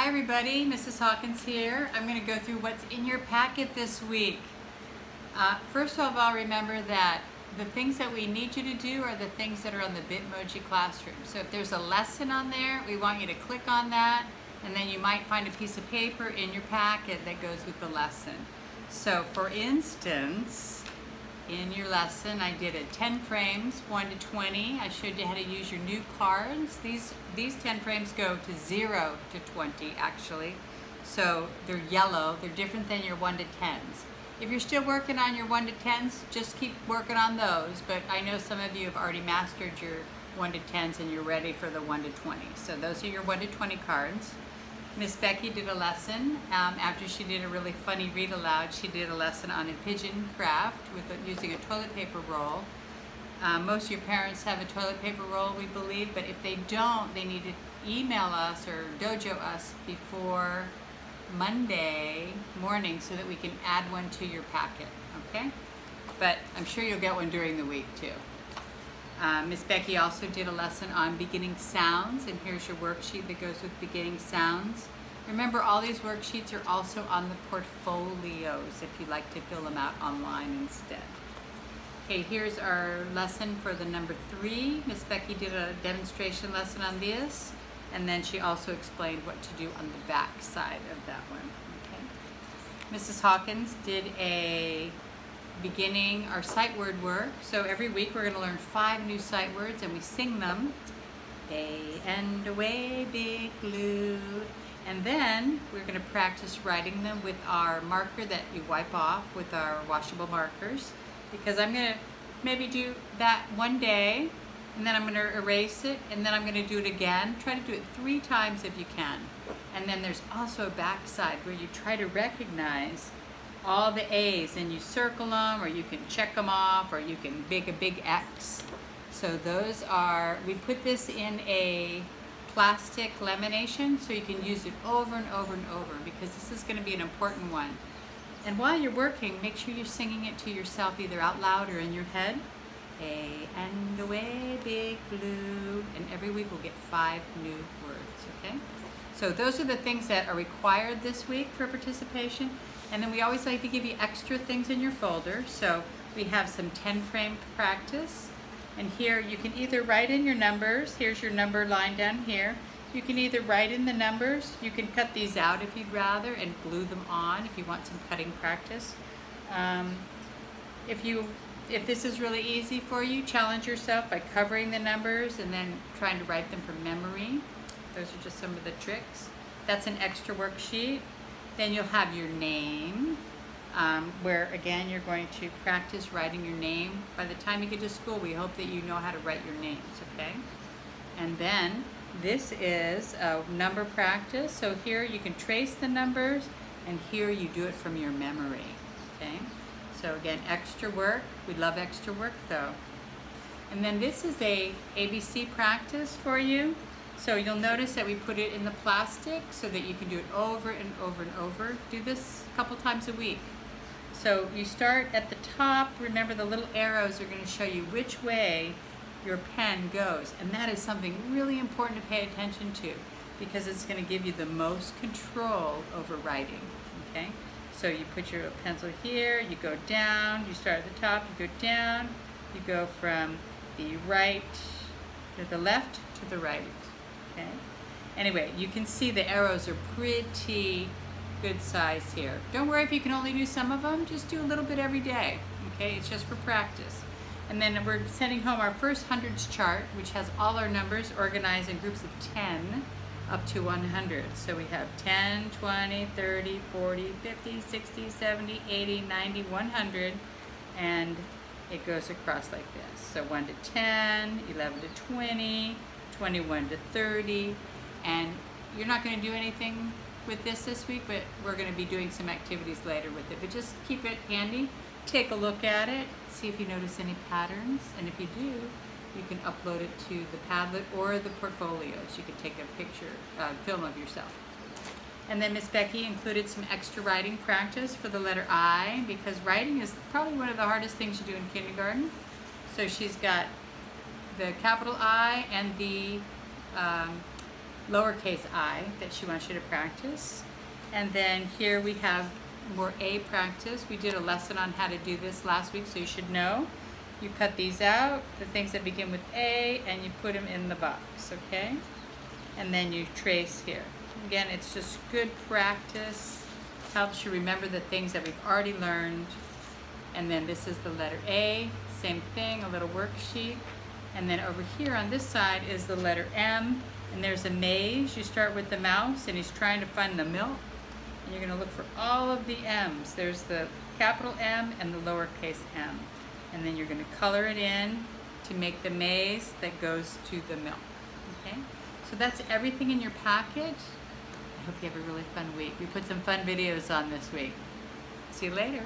Hi everybody, Mrs. Hawkins here. I'm going to go through what's in your packet this week. First of all, remember that the things that we need you to do are the things that are on the Bitmoji Classroom. So if there's a lesson on there, we want you to click on that, and then you might find a piece of paper in your packet that goes with the lesson. So for instance, in your lesson, I did a 10 frames, 1 to 20. I showed you how to use your new cards. These 10 frames go to 0 to 20, actually. So they're yellow. They're different than your 1 to 10s. If you're still working on your 1 to 10s, just keep working on those. But I know some of you have already mastered your 1 to 10s and you're ready for the 1 to 20. So those are your 1 to 20 cards. Miss Becky did a lesson. After she did a really funny read aloud, she did a lesson on a pigeon craft with using a toilet paper roll. Most of your parents have a toilet paper roll, we believe, but if they don't, they need to email us or dojo us before Monday morning so that we can add one to your packet, okay? But I'm sure you'll get one during the week too. Miss Becky also did a lesson on beginning sounds, and here's your worksheet that goes with beginning sounds. Remember, all these worksheets are also on the portfolios if you'd like to fill them out online instead. Okay, here's our lesson for the number 3. Miss Becky did a demonstration lesson on this, and then she also explained what to do on the back side of that one. Okay. Mrs. Hawkins did a beginning our sight word work. So every week we're going to learn 5 new sight words and we sing them. A and away, big blue. And then we're going to practice writing them with our marker that you wipe off with our washable markers, because I'm going to maybe do that one day and then I'm going to erase it and then I'm going to do it again. Try to do it 3 times if you can. And then there's also a back side where you try to recognize all the A's and you circle them, or you can check them off, or you can make a big X. So those are, we put this in a plastic lamination so you can use it over and over and over, because this is going to be an important one. And while you're working, make sure you're singing it to yourself either out loud or in your head. A and away, big blue. And every week we'll get 5 new words, okay? So those are the things that are required this week for participation. And then we always like to give you extra things in your folder. So we have some 10 frame practice. And here you can either write in your numbers. Here's your number line down here. You can either write in the numbers. You can cut these out if you'd rather and glue them on if you want some cutting practice. If this is really easy for you, challenge yourself by covering the numbers and then trying to write them from memory. Those are just some of the tricks. That's an extra worksheet. Then you'll have your name, where again you're going to practice writing your name. By the time you get to school, we hope that you know how to write your names, okay? And then this is a number practice. So here you can trace the numbers, and here you do it from your memory, okay? So again, extra work. We love extra work though. And then this is a ABC practice for you. So you'll notice that we put it in the plastic so that you can do it over and over and over. Do this a couple times a week. So you start at the top. Remember, the little arrows are going to show you which way your pen goes. And that is something really important to pay attention to, because it's going to give you the most control over writing. Okay? So you put your pencil here, you go down, you start at the top, you go down, you go from the right to the left to the right. Okay. Anyway, you can see the arrows are pretty good size here. Don't worry if you can only do some of them, just do a little bit every day. Okay, it's just for practice. And then we're sending home our first hundreds chart, which has all our numbers organized in groups of 10 up to 100. So we have 10, 20, 30, 40, 50, 60, 70, 80, 90, 100, and it goes across like this. So 1 to 10, 11 to 20, 21 to 30, and you're not going to do anything with this week, but we're going to be doing some activities later with it. But just keep it handy, take a look at it, see if you notice any patterns, and if you do, you can upload it to the Padlet or the portfolios. You can take a picture, film of yourself. And then Miss Becky included some extra writing practice for the letter I, because writing is probably one of the hardest things you do in kindergarten. So she's got the capital I and the lowercase I that she wants you to practice. And then here we have more A practice. We did a lesson on how to do this last week, so you should know. You cut these out, the things that begin with A, and you put them in the box, okay? And then you trace here. Again, it's just good practice. Helps you remember the things that we've already learned. And then this is the letter A, same thing, a little worksheet. And then over here on this side is the letter M, and there's a maze. You start with the mouse, and he's trying to find the milk. And you're gonna look for all of the M's. There's the capital M and the lowercase m. And then you're gonna color it in to make the maze that goes to the milk, okay? So that's everything in your packet. I hope you have a really fun week. We put some fun videos on this week. See you later.